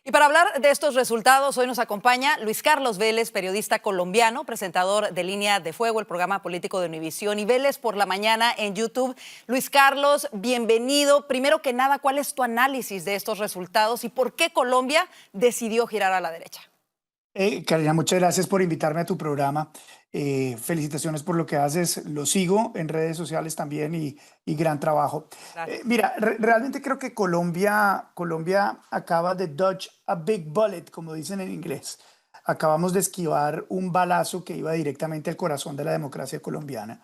Y para hablar de estos resultados, hoy nos acompaña Luis Carlos Vélez, periodista colombiano, presentador de Línea de Fuego, el programa político de Univisión, y Vélez por la mañana en YouTube. Luis Carlos, bienvenido. Primero que nada, ¿cuál es tu análisis de estos resultados y por qué Colombia decidió girar a la derecha? Karina, muchas gracias por invitarme a tu programa. Felicitaciones por lo que haces. Lo sigo en redes sociales también y gran trabajo. Gracias. Mira, realmente creo que Colombia acaba de dodge a big bullet, como dicen en inglés. Acabamos de esquivar un balazo que iba directamente al corazón de la democracia colombiana.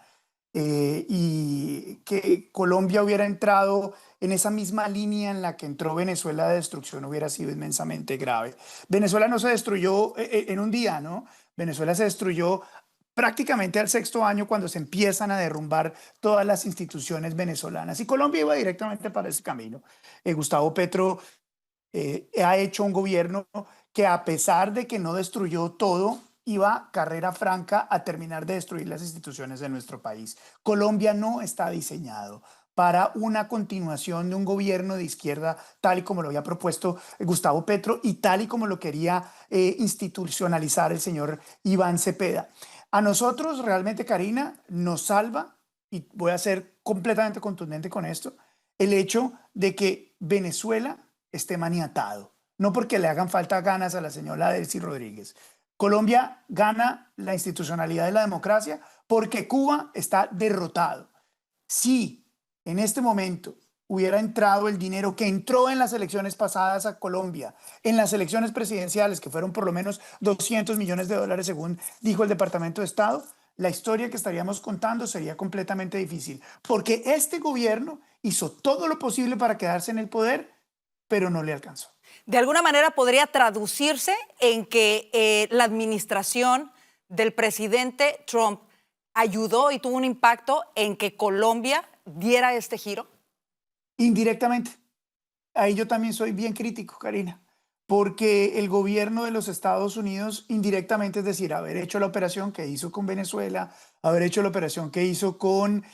Y que Colombia hubiera entrado en esa misma línea en la que entró Venezuela de destrucción hubiera sido inmensamente grave. Venezuela no se destruyó en un día, ¿no? Venezuela se destruyó prácticamente al sexto año cuando se empiezan a derrumbar todas las instituciones venezolanas. Y Colombia iba directamente para ese camino. Gustavo Petro ha hecho un gobierno que, a pesar de que no destruyó todo, iba carrera franca a terminar de destruir las instituciones de nuestro país. Colombia no está diseñado para una continuación de un gobierno de izquierda tal y como lo había propuesto Gustavo Petro y tal y como lo quería institucionalizar el señor Iván Cepeda. A nosotros realmente, Karina, nos salva, y voy a ser completamente contundente con esto, el hecho de que Venezuela esté maniatado, no porque le hagan falta ganas a la señora Delcy Rodríguez. Colombia gana la institucionalidad de la democracia porque Cuba está derrotado. Si en este momento hubiera entrado el dinero que entró en las elecciones pasadas a Colombia, en las elecciones presidenciales, que fueron por lo menos 200 millones de dólares, según dijo el Departamento de Estado, la historia que estaríamos contando sería completamente difícil, porque este gobierno hizo todo lo posible para quedarse en el poder, pero no le alcanzó. De alguna manera podría traducirse en que la administración del presidente Trump ayudó y tuvo un impacto en que Colombia diera este giro. Indirectamente. Ahí yo también soy bien crítico, Karina, porque el gobierno de los Estados Unidos indirectamente, es decir, haber hecho la operación que hizo con Venezuela, haber hecho la operación que hizo con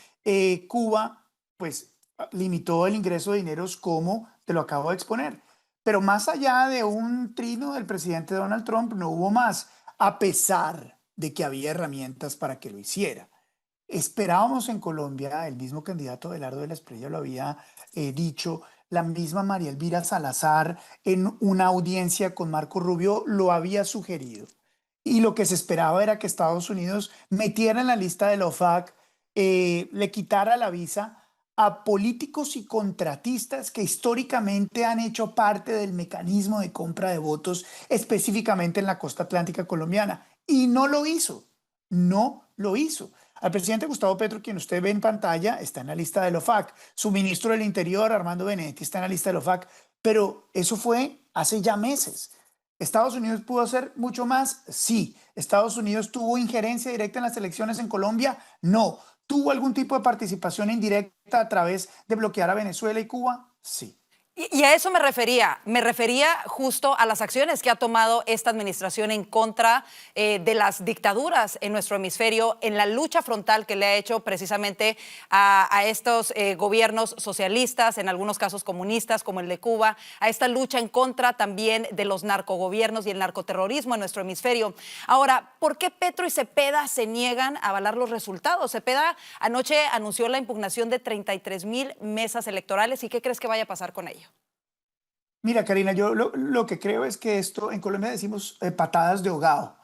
Cuba, pues limitó el ingreso de dineros como te lo acabo de exponer. Pero más allá de un trino del presidente Donald Trump, no hubo más, a pesar de que había herramientas para que lo hiciera. Esperábamos en Colombia, el mismo candidato Abelardo de la Espriella lo había dicho, la misma María Elvira Salazar en una audiencia con Marco Rubio lo había sugerido. Y lo que se esperaba era que Estados Unidos metiera en la lista de la OFAC, le quitara la visa a políticos y contratistas que históricamente han hecho parte del mecanismo de compra de votos, específicamente en la costa atlántica colombiana. Y no lo hizo, no lo hizo. Al presidente Gustavo Petro, quien usted ve en pantalla, está en la lista del OFAC. Su ministro del Interior, Armando Benedetti, está en la lista del OFAC. Pero eso fue hace ya meses. ¿Estados Unidos pudo hacer mucho más? Sí. ¿Estados Unidos tuvo injerencia directa en las elecciones en Colombia? No. ¿Tuvo algún tipo de participación indirecta a través de bloquear a Venezuela y Cuba? Sí. Y a eso me refería justo a las acciones que ha tomado esta administración en contra de las dictaduras en nuestro hemisferio, en la lucha frontal que le ha hecho precisamente a estos gobiernos socialistas, en algunos casos comunistas como el de Cuba, a esta lucha en contra también de los narcogobiernos y el narcoterrorismo en nuestro hemisferio. Ahora, ¿por qué Petro y Cepeda se niegan a avalar los resultados? Cepeda anoche anunció la impugnación de 33,000 mesas electorales. ¿Y qué crees que vaya a pasar con ello? Mira, Karina, yo lo que creo es que esto, en Colombia decimos patadas de ahogado,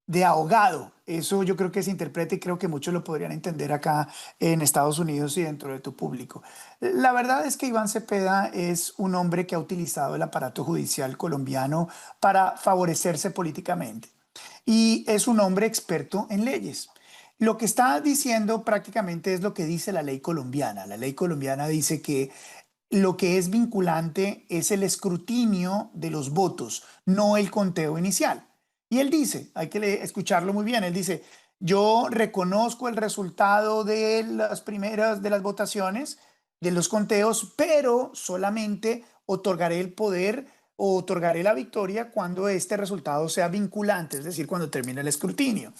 de ahogado. Eso yo creo que se interpreta y creo que muchos lo podrían entender acá en Estados Unidos y dentro de tu público. La verdad es que Iván Cepeda es un hombre que ha utilizado el aparato judicial colombiano para favorecerse políticamente y es un hombre experto en leyes. Lo que está diciendo prácticamente es lo que dice la ley colombiana. La ley colombiana dice que lo que es vinculante es el escrutinio de los votos, no el conteo inicial. Y él dice, hay que escucharlo muy bien, él dice, yo reconozco el resultado de las primeras de las votaciones, de los conteos, pero solamente otorgaré el poder o otorgaré la victoria cuando este resultado sea vinculante, es decir, cuando termine el escrutinio.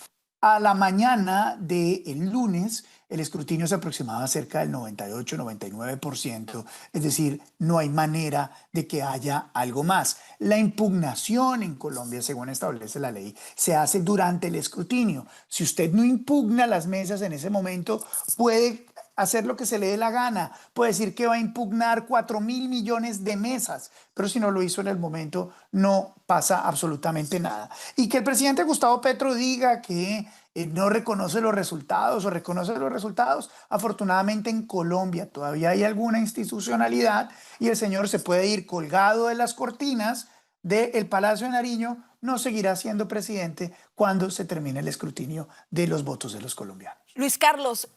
A la mañana del lunes, el escrutinio se aproximaba a cerca del 98-99%, es decir, no hay manera de que haya algo más. La impugnación en Colombia, según establece la ley, se hace durante el escrutinio. Si usted no impugna las mesas en ese momento, puede hacer lo que se le dé la gana, puede decir que va a impugnar 4.000 millones de mesas, pero si no lo hizo en el momento, no pasa absolutamente nada. Y que el presidente Gustavo Petro diga que no reconoce los resultados o reconoce los resultados, afortunadamente en Colombia todavía hay alguna institucionalidad y el señor se puede ir colgado de las cortinas del Palacio de Nariño, no seguirá siendo presidente cuando se termine el escrutinio de los votos de los colombianos. Luis Carlos,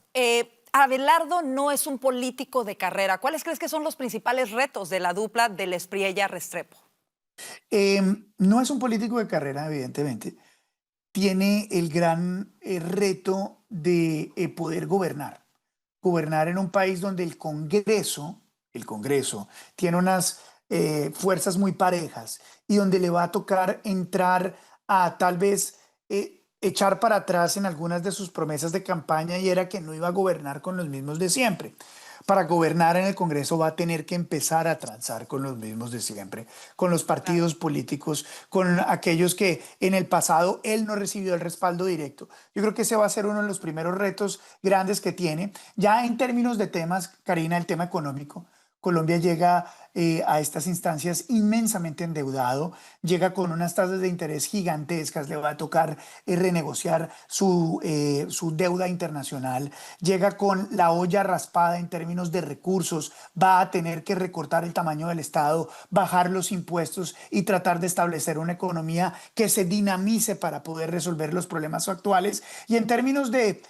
Abelardo no es un político de carrera. ¿Cuáles crees que son los principales retos de la dupla del Espriella-Restrepo? No es un político de carrera, evidentemente. Tiene el gran reto de poder gobernar. Gobernar en un país donde el Congreso tiene unas fuerzas muy parejas y donde le va a tocar entrar a tal vez echar para atrás en algunas de sus promesas de campaña y era que no iba a gobernar con los mismos de siempre. Para gobernar en el Congreso va a tener que empezar a transar con los mismos de siempre, con los partidos políticos, con aquellos que en el pasado él no recibió el respaldo directo. Yo creo que ese va a ser uno de los primeros retos grandes que tiene. Ya en términos de temas, Karina, el tema económico. Colombia llega a estas instancias inmensamente endeudado, llega con unas tasas de interés gigantescas, le va a tocar renegociar su deuda internacional, llega con la olla raspada en términos de recursos, va a tener que recortar el tamaño del Estado, bajar los impuestos y tratar de establecer una economía que se dinamice para poder resolver los problemas actuales. Y en términos de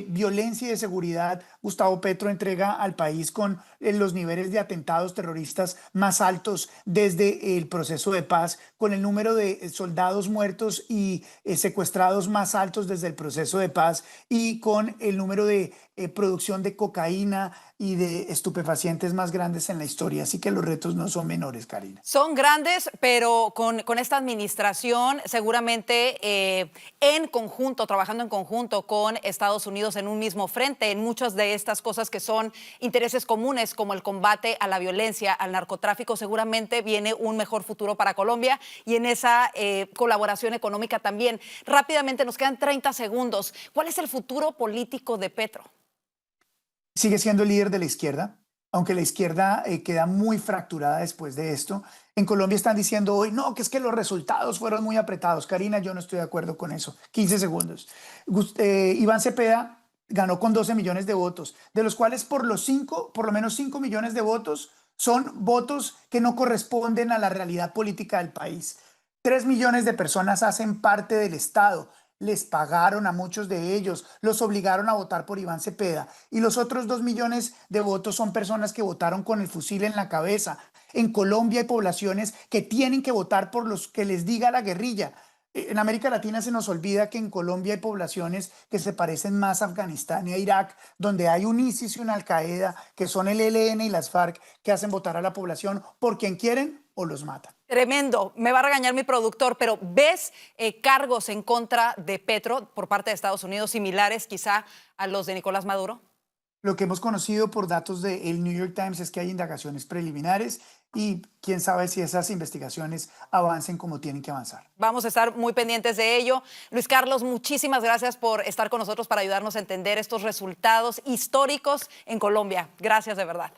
violencia y de seguridad, Gustavo Petro entrega al país con los niveles de atentados terroristas más altos desde el proceso de paz, con el número de soldados muertos y secuestrados más altos desde el proceso de paz y con el número de producción de cocaína y de estupefacientes más grandes en la historia. Así que los retos no son menores, Karina. Son grandes, pero con esta administración seguramente en conjunto, trabajando en conjunto con Estados Unidos en un mismo frente, en muchas de estas cosas que son intereses comunes como el combate a la violencia, al narcotráfico, seguramente viene un mejor futuro para Colombia y en esa colaboración económica también. Rápidamente, nos quedan 30 segundos. ¿Cuál es el futuro político de Petro? Sigue siendo el líder de la izquierda, aunque la izquierda queda muy fracturada después de esto. En Colombia están diciendo hoy, no, que es que los resultados fueron muy apretados. Karina, yo no estoy de acuerdo con eso. 15 segundos. Iván Cepeda ganó con 12 millones de votos, de los cuales por lo menos 5 millones de votos son votos que no corresponden a la realidad política del país. 3 millones de personas hacen parte del Estado. Les pagaron a muchos de ellos, los obligaron a votar por Iván Cepeda. Y los otros 2 millones de votos son personas que votaron con el fusil en la cabeza. En Colombia hay poblaciones que tienen que votar por los que les diga la guerrilla. En América Latina se nos olvida que en Colombia hay poblaciones que se parecen más a Afganistán y a Irak, donde hay un ISIS y una Al-Qaeda, que son el ELN y las FARC, que hacen votar a la población por quien quieren o los matan. Tremendo. Me va a regañar mi productor, pero ¿ves cargos en contra de Petro por parte de Estados Unidos similares quizá a los de Nicolás Maduro? Lo que hemos conocido por datos del New York Times es que hay indagaciones preliminares y quién sabe si esas investigaciones avancen como tienen que avanzar. Vamos a estar muy pendientes de ello. Luis Carlos, muchísimas gracias por estar con nosotros para ayudarnos a entender estos resultados históricos en Colombia. Gracias de verdad.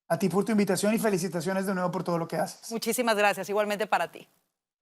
A ti por tu invitación y felicitaciones de nuevo por todo lo que haces. Muchísimas gracias, igualmente para ti.